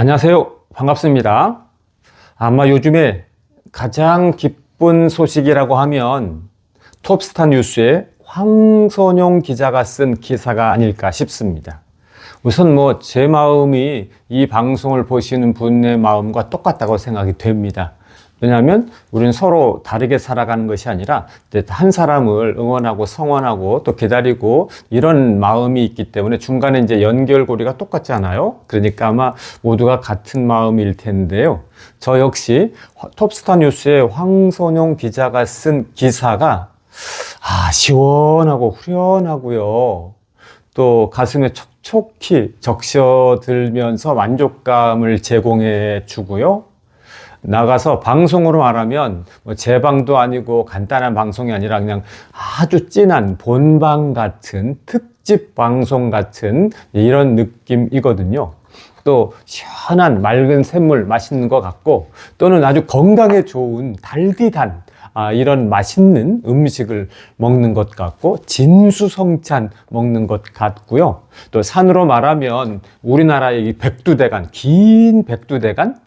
안녕하세요. 반갑습니다. 아마 요즘에 가장 기쁜 소식이라고 하면 톱스타 뉴스의 황선용 기자가 쓴 기사가 아닐까 싶습니다. 우선 제 마음이 이 방송을 보시는 분의 마음과 똑같다고 생각이 됩니다. 왜냐하면 우리는 서로 다르게 살아가는 것이 아니라 한 사람을 응원하고 성원하고 또 기다리고 이런 마음이 있기 때문에 중간에 이제 연결고리가 똑같잖아요. 그러니까 아마 모두가 같은 마음일 텐데요. 저 역시 톱스타 뉴스의 황선용 기자가 쓴 기사가 시원하고 후련하고요. 또 가슴에 촉촉히 적셔들면서 만족감을 제공해 주고요. 나가서 방송으로 말하면 제 방도 아니고 간단한 방송이 아니라 그냥 아주 진한 본방 같은 특집 방송 같은 이런 느낌이거든요. 또 시원한 맑은 샘물 맛있는 것 같고 또는 아주 건강에 좋은 달디단 이런 맛있는 음식을 먹는 것 같고 진수성찬 먹는 것 같고요. 또 산으로 말하면 우리나라의 이 백두대간, 긴 백두대간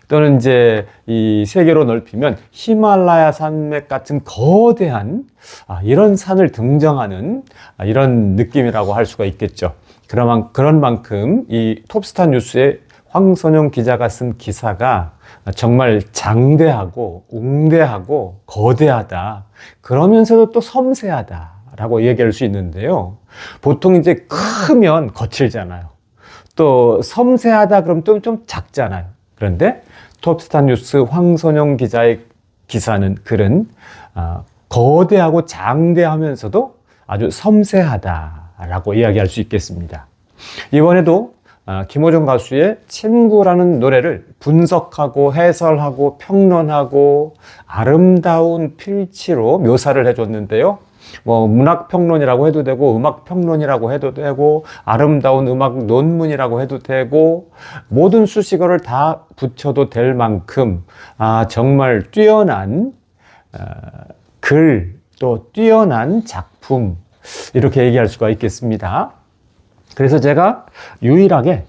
또는 이제 이 세계로 넓히면 히말라야 산맥 같은 거대한 이런 산을 등정하는 이런 느낌이라고 할 수가 있겠죠. 그런 만큼 이 톱스타 뉴스의 황선용 기자가 쓴 기사가 정말 장대하고 웅대하고 거대하다. 그러면서도 또 섬세하다라고 얘기할 수 있는데요. 보통 이제 크면 거칠잖아요. 또 섬세하다 그러면 또 좀 작잖아요. 그런데 톱스타 뉴스 황선용 기자의 글은 거대하고 장대하면서도 아주 섬세하다라고 이야기할 수 있겠습니다. 이번에도 김호중 가수의 친구라는 노래를 분석하고 해설하고 평론하고 아름다운 필치로 묘사를 해줬는데요. 문학평론이라고 해도 되고 음악평론이라고 해도 되고 아름다운 음악 논문이라고 해도 되고 모든 수식어를 다 붙여도 될 만큼 정말 뛰어난 글, 또 뛰어난 작품 이렇게 얘기할 수가 있겠습니다. 그래서 제가 유일하게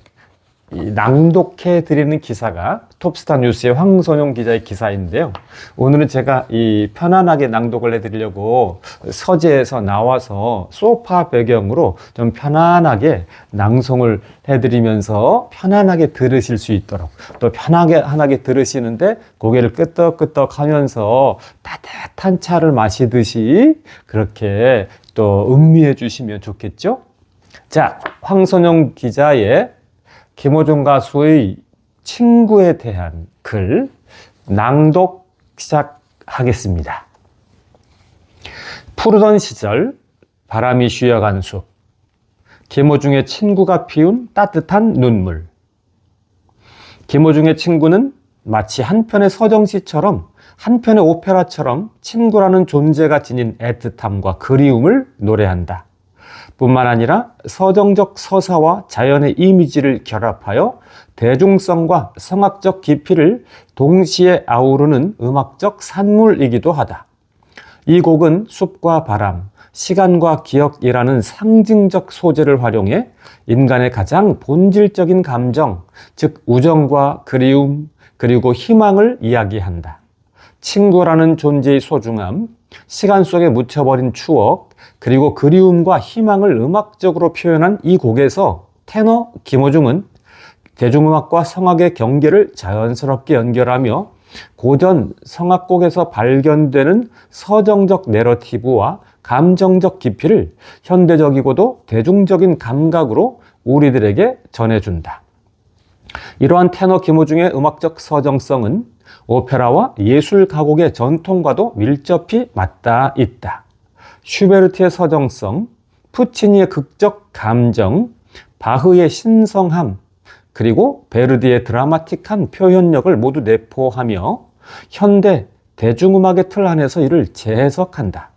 낭독해 드리는 기사가 톱스타 뉴스의 황선용 기자의 기사인데요. 오늘은 제가 편안하게 낭독을 해 드리려고 서재에서 나와서 소파 배경으로 좀 편안하게 낭송을 해 드리면서 편안하게 들으실 수 있도록 또 편하게 들으시는데 고개를 끄덕끄덕 하면서 따뜻한 차를 마시듯이 그렇게 또 음미해 주시면 좋겠죠? 자, 황선용 기자의 김호중 가수의 친구에 대한 글 낭독 시작하겠습니다. 푸르던 시절 바람이 쉬어간 숲, 김호중의 친구가 피운 따뜻한 눈물. 김호중의 친구는 마치 한편의 서정시처럼 한편의 오페라처럼 친구라는 존재가 지닌 애틋함과 그리움을 노래한다. 뿐만 아니라 서정적 서사와 자연의 이미지를 결합하여 대중성과 성악적 깊이를 동시에 아우르는 음악적 산물이기도 하다. 이 곡은 숲과 바람, 시간과 기억이라는 상징적 소재를 활용해 인간의 가장 본질적인 감정, 즉 우정과 그리움, 그리고 희망을 이야기한다. 친구라는 존재의 소중함, 시간 속에 묻혀버린 추억, 그리고 그리움과 희망을 음악적으로 표현한 이 곡에서 테너 김호중은 대중음악과 성악의 경계를 자연스럽게 연결하며 고전 성악곡에서 발견되는 서정적 내러티브와 감정적 깊이를 현대적이고도 대중적인 감각으로 우리들에게 전해준다. 이러한 테너 김호중의 음악적 서정성은 오페라와 예술 가곡의 전통과도 밀접히 맞닿아 있다. 슈베르트의 서정성, 푸치니의 극적 감정, 바흐의 신성함, 그리고 베르디의 드라마틱한 표현력을 모두 내포하며 현대 대중음악의 틀 안에서 이를 재해석한다.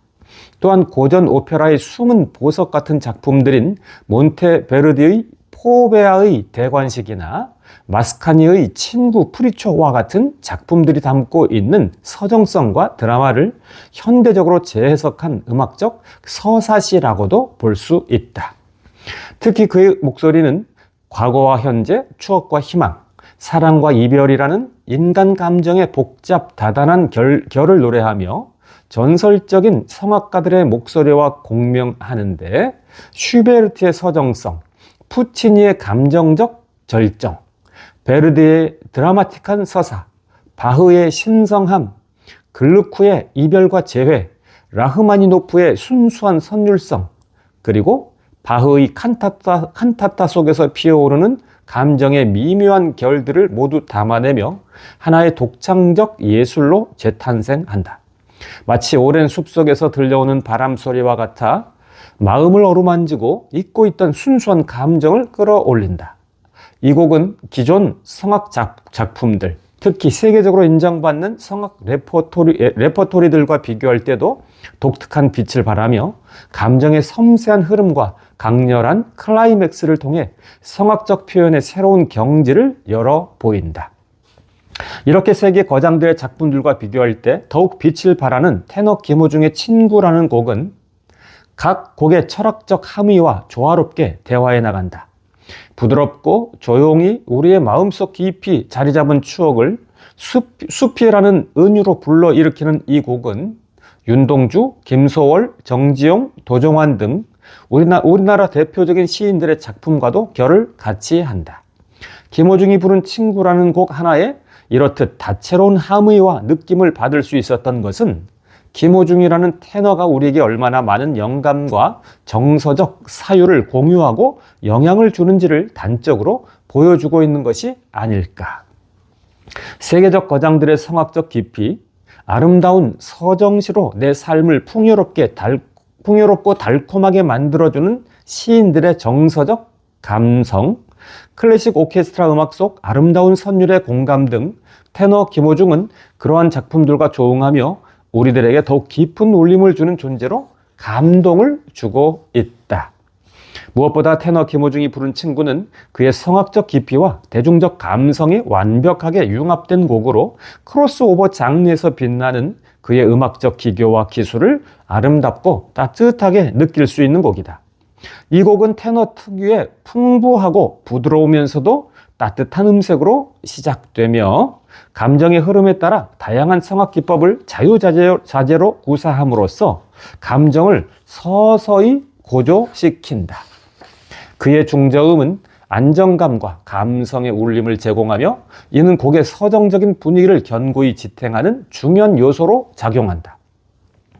또한 고전 오페라의 숨은 보석 같은 작품들인 몬테베르디의 포베아의 대관식이나 마스카니의 친구 프리초와 같은 작품들이 담고 있는 서정성과 드라마를 현대적으로 재해석한 음악적 서사시라고도 볼 수 있다. 특히 그의 목소리는 과거와 현재, 추억과 희망, 사랑과 이별이라는 인간 감정의 복잡 다단한 결을 노래하며 전설적인 성악가들의 목소리와 공명하는데 슈베르트의 서정성, 푸치니의 감정적 절정, 베르디의 드라마틱한 서사, 바흐의 신성함, 글루크의 이별과 재회, 라흐마니노프의 순수한 선율성, 그리고 바흐의 칸타타 속에서 피어오르는 감정의 미묘한 결들을 모두 담아내며 하나의 독창적 예술로 재탄생한다. 마치 오랜 숲속에서 들려오는 바람 소리와 같아 마음을 어루만지고 잊고 있던 순수한 감정을 끌어올린다. 이 곡은 기존 성악 작품들, 특히 세계적으로 인정받는 성악 레퍼토리들과 비교할 때도 독특한 빛을 발하며 감정의 섬세한 흐름과 강렬한 클라이맥스를 통해 성악적 표현의 새로운 경지를 열어 보인다. 이렇게 세계 거장들의 작품들과 비교할 때 더욱 빛을 발하는 테너 김호중의 친구라는 곡은 각 곡의 철학적 함의와 조화롭게 대화해 나간다. 부드럽고 조용히 우리의 마음속 깊이 자리 잡은 추억을 수피라는 은유로 불러일으키는 이 곡은 윤동주, 김소월, 정지용, 도종환 등 우리나라 대표적인 시인들의 작품과도 결을 같이 한다. 김호중이 부른 친구라는 곡 하나에 이렇듯 다채로운 함의와 느낌을 받을 수 있었던 것은 김호중이라는 테너가 우리에게 얼마나 많은 영감과 정서적 사유를 공유하고 영향을 주는지를 단적으로 보여주고 있는 것이 아닐까. 세계적 거장들의 성악적 깊이, 아름다운 서정시로 내 삶을 풍요롭고 달콤하게 만들어주는 시인들의 정서적 감성, 클래식 오케스트라 음악 속 아름다운 선율의 공감 등 테너 김호중은 그러한 작품들과 조응하며 우리들에게 더욱 깊은 울림을 주는 존재로 감동을 주고 있다. 무엇보다 테너 김호중이 부른 친구는 그의 성악적 깊이와 대중적 감성이 완벽하게 융합된 곡으로 크로스오버 장르에서 빛나는 그의 음악적 기교와 기술을 아름답고 따뜻하게 느낄 수 있는 곡이다. 이 곡은 테너 특유의 풍부하고 부드러우면서도 따뜻한 음색으로 시작되며 감정의 흐름에 따라 다양한 성악 기법을 자유자재로 구사함으로써 감정을 서서히 고조시킨다. 그의 중저음은 안정감과 감성의 울림을 제공하며 이는 곡의 서정적인 분위기를 견고히 지탱하는 중요한 요소로 작용한다.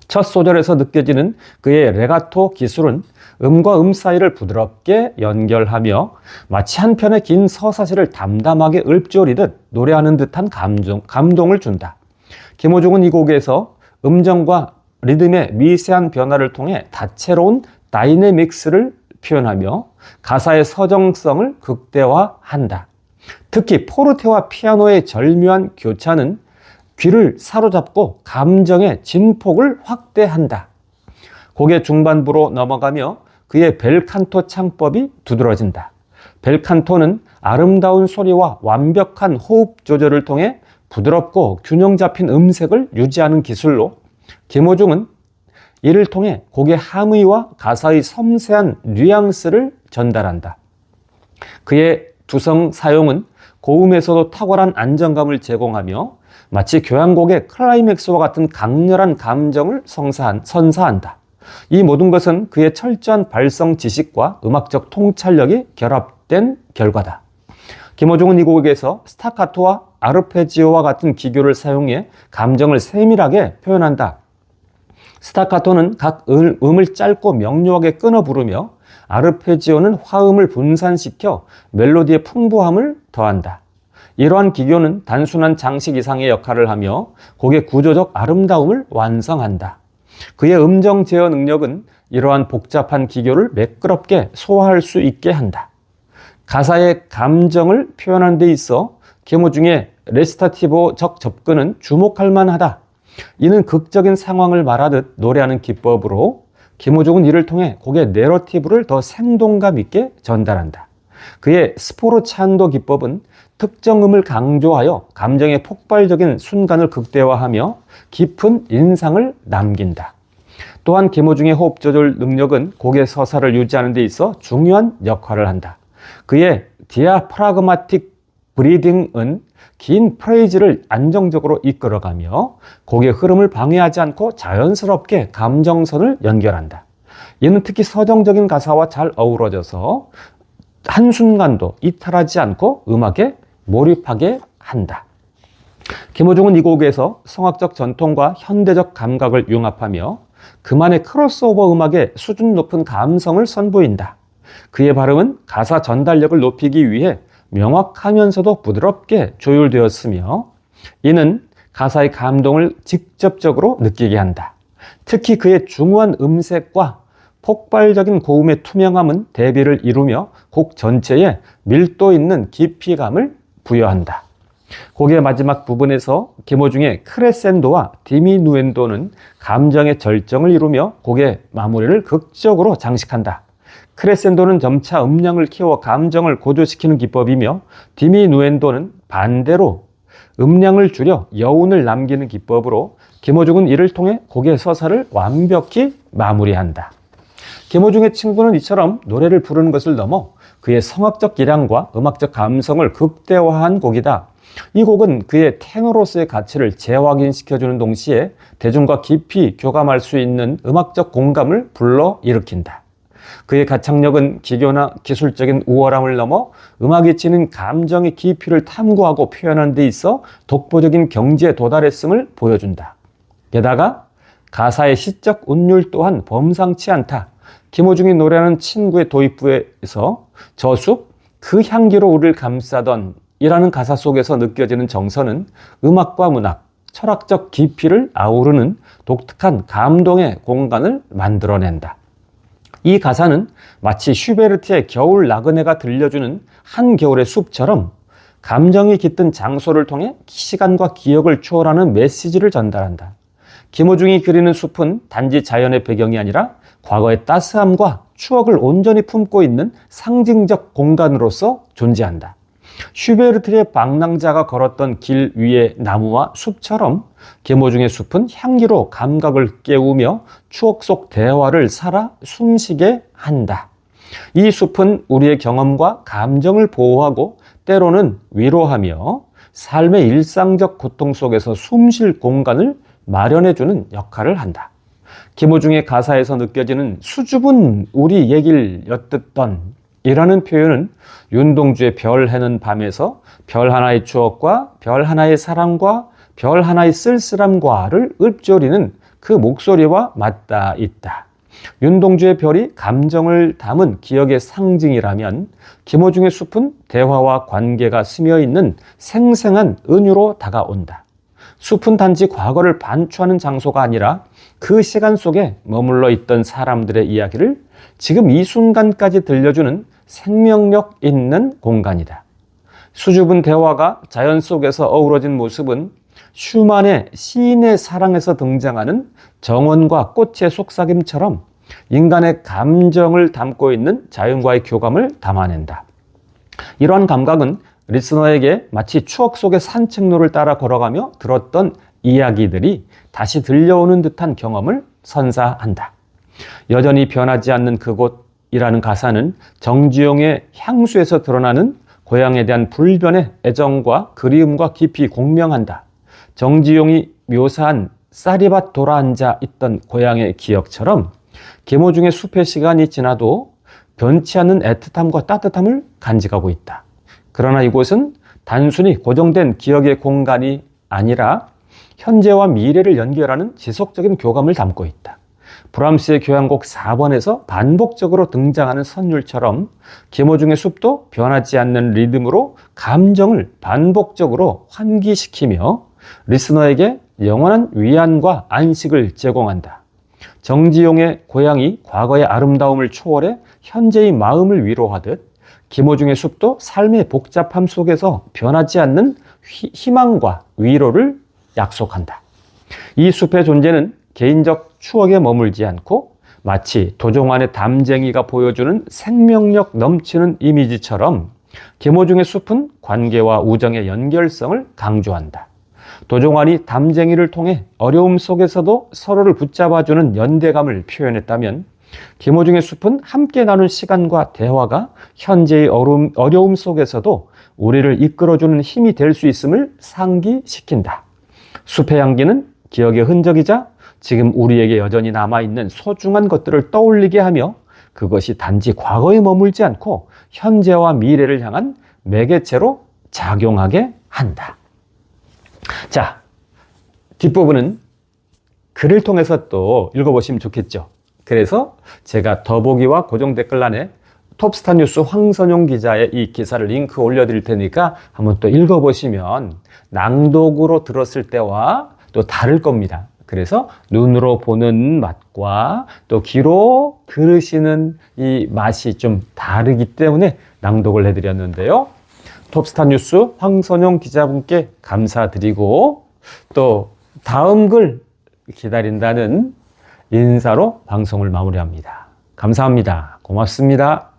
첫 소절에서 느껴지는 그의 레가토 기술은 음과 음 사이를 부드럽게 연결하며 마치 한 편의 긴 서사시를 담담하게 읊조리듯 노래하는 듯한 감동을 준다. 김호중은 이 곡에서 음정과 리듬의 미세한 변화를 통해 다채로운 다이내믹스를 표현하며 가사의 서정성을 극대화한다. 특히 포르테와 피아노의 절묘한 교차는 귀를 사로잡고 감정의 진폭을 확대한다. 곡의 중반부로 넘어가며 그의 벨칸토 창법이 두드러진다. 벨칸토는 아름다운 소리와 완벽한 호흡 조절을 통해 부드럽고 균형 잡힌 음색을 유지하는 기술로 김호중은 이를 통해 곡의 함의와 가사의 섬세한 뉘앙스를 전달한다. 그의 두성 사용은 고음에서도 탁월한 안정감을 제공하며 마치 교향곡의 클라이맥스와 같은 강렬한 감정을 선사한다. 이 모든 것은 그의 철저한 발성 지식과 음악적 통찰력이 결합된 결과다. 김호중은 이 곡에서 스타카토와 아르페지오와 같은 기교를 사용해 감정을 세밀하게 표현한다. 스타카토는 각 음을 짧고 명료하게 끊어 부르며 아르페지오는 화음을 분산시켜 멜로디의 풍부함을 더한다. 이러한 기교는 단순한 장식 이상의 역할을 하며 곡의 구조적 아름다움을 완성한다. 그의 음정 제어 능력은 이러한 복잡한 기교를 매끄럽게 소화할 수 있게 한다. 가사의 감정을 표현하는 데 있어 김호중의 레시타티보적 접근은 주목할 만하다. 이는 극적인 상황을 말하듯 노래하는 기법으로 김호중은 이를 통해 곡의 내러티브를 더 생동감 있게 전달한다. 그의 스포르찬도 기법은 특정 음을 강조하여 감정의 폭발적인 순간을 극대화하며 깊은 인상을 남긴다. 또한 김호중의 호흡 조절 능력은 곡의 서사를 유지하는 데 있어 중요한 역할을 한다. 그의 디아프라그마틱 브리딩은 긴 프레이즈를 안정적으로 이끌어가며 곡의 흐름을 방해하지 않고 자연스럽게 감정선을 연결한다. 이는 특히 서정적인 가사와 잘 어우러져서 한순간도 이탈하지 않고 음악에 몰입하게 한다. 김호중은 이 곡에서 성악적 전통과 현대적 감각을 융합하며 그만의 크로스오버 음악의 수준 높은 감성을 선보인다. 그의 발음은 가사 전달력을 높이기 위해 명확하면서도 부드럽게 조율되었으며 이는 가사의 감동을 직접적으로 느끼게 한다. 특히 그의 중후한 음색과 폭발적인 고음의 투명함은 대비를 이루며 곡 전체에 밀도 있는 깊이감을 부여한다. 곡의 마지막 부분에서 김호중의 크레센도와 디미누엔도는 감정의 절정을 이루며 곡의 마무리를 극적으로 장식한다. 크레센도는 점차 음량을 키워 감정을 고조시키는 기법이며 디미누엔도는 반대로 음량을 줄여 여운을 남기는 기법으로 김호중은 이를 통해 곡의 서사를 완벽히 마무리한다. 김호중의 친구는 이처럼 노래를 부르는 것을 넘어 그의 성악적 기량과 음악적 감성을 극대화한 곡이다. 이 곡은 그의 테너로서의 가치를 재확인시켜주는 동시에 대중과 깊이 교감할 수 있는 음악적 공감을 불러일으킨다. 그의 가창력은 기교나 기술적인 우월함을 넘어 음악이 지닌 감정의 깊이를 탐구하고 표현하는 데 있어 독보적인 경지에 도달했음을 보여준다. 게다가 가사의 시적 운율 또한 범상치 않다. 김호중이 노래하는 친구의 도입부에서 저 숲, 그 향기로 우리를 감싸던 이라는 가사 속에서 느껴지는 정서는 음악과 문학, 철학적 깊이를 아우르는 독특한 감동의 공간을 만들어낸다. 이 가사는 마치 슈베르트의 겨울 나그네가 들려주는 한겨울의 숲처럼 감정이 깃든 장소를 통해 시간과 기억을 초월하는 메시지를 전달한다. 김호중이 그리는 숲은 단지 자연의 배경이 아니라 과거의 따스함과 추억을 온전히 품고 있는 상징적 공간으로서 존재한다. 슈베르트의 방랑자가 걸었던 길 위의 나무와 숲처럼 김호중의 숲은 향기로 감각을 깨우며 추억 속 대화를 살아 숨쉬게 한다. 이 숲은 우리의 경험과 감정을 보호하고 때로는 위로하며 삶의 일상적 고통 속에서 숨쉴 공간을 마련해주는 역할을 한다. 김호중의 가사에서 느껴지는 수줍은 우리 얘기를 엿듣던 이라는 표현은 윤동주의 별 해는 밤에서 별 하나의 추억과 별 하나의 사랑과 별 하나의 쓸쓸함과를 읊조리는 그 목소리와 맞닿아 있다. 윤동주의 별이 감정을 담은 기억의 상징이라면 김호중의 숲은 대화와 관계가 스며있는 생생한 은유로 다가온다. 숲은 단지 과거를 반추하는 장소가 아니라 그 시간 속에 머물러 있던 사람들의 이야기를 지금 이 순간까지 들려주는 생명력 있는 공간이다. 수줍은 대화가 자연 속에서 어우러진 모습은 슈만의 시인의 사랑에서 등장하는 정원과 꽃의 속삭임처럼 인간의 감정을 담고 있는 자연과의 교감을 담아낸다. 이러한 감각은 리스너에게 마치 추억 속의 산책로를 따라 걸어가며 들었던 이야기들이 다시 들려오는 듯한 경험을 선사한다. 여전히 변하지 않는 그곳이라는 가사는 정지용의 향수에서 드러나는 고향에 대한 불변의 애정과 그리움과 깊이 공명한다. 정지용이 묘사한 쌀이밭 돌아앉아 있던 고향의 기억처럼 김호중의 숲의 시간이 지나도 변치 않는 애틋함과 따뜻함을 간직하고 있다. 그러나 이곳은 단순히 고정된 기억의 공간이 아니라 현재와 미래를 연결하는 지속적인 교감을 담고 있다. 브람스의 교향곡 4번에서 반복적으로 등장하는 선율처럼 김호중의 숲도 변하지 않는 리듬으로 감정을 반복적으로 환기시키며 리스너에게 영원한 위안과 안식을 제공한다. 정지용의 고향이 과거의 아름다움을 초월해 현재의 마음을 위로하듯 김호중의 숲도 삶의 복잡함 속에서 변하지 않는 희망과 위로를 약속한다. 이 숲의 존재는 개인적 추억에 머물지 않고 마치 도종환의 담쟁이가 보여주는 생명력 넘치는 이미지처럼 김호중의 숲은 관계와 우정의 연결성을 강조한다. 도종환이 담쟁이를 통해 어려움 속에서도 서로를 붙잡아주는 연대감을 표현했다면 김호중의 숲은 함께 나눈 시간과 대화가 현재의 어려움 속에서도 우리를 이끌어주는 힘이 될 수 있음을 상기시킨다. 숲의 향기는 기억의 흔적이자 지금 우리에게 여전히 남아있는 소중한 것들을 떠올리게 하며 그것이 단지 과거에 머물지 않고 현재와 미래를 향한 매개체로 작용하게 한다. 자, 뒷부분은 글을 통해서 또 읽어보시면 좋겠죠. 그래서 제가 더보기와 고정 댓글란에 톱스타 뉴스 황선용 기자의 이 기사를 링크 올려드릴 테니까 한번 또 읽어보시면 낭독으로 들었을 때와 또 다를 겁니다. 그래서 눈으로 보는 맛과 또 귀로 들으시는 이 맛이 좀 다르기 때문에 낭독을 해드렸는데요. 톱스타 뉴스 황선용 기자분께 감사드리고 또 다음 글 기다린다는 인사로 방송을 마무리합니다. 감사합니다. 고맙습니다.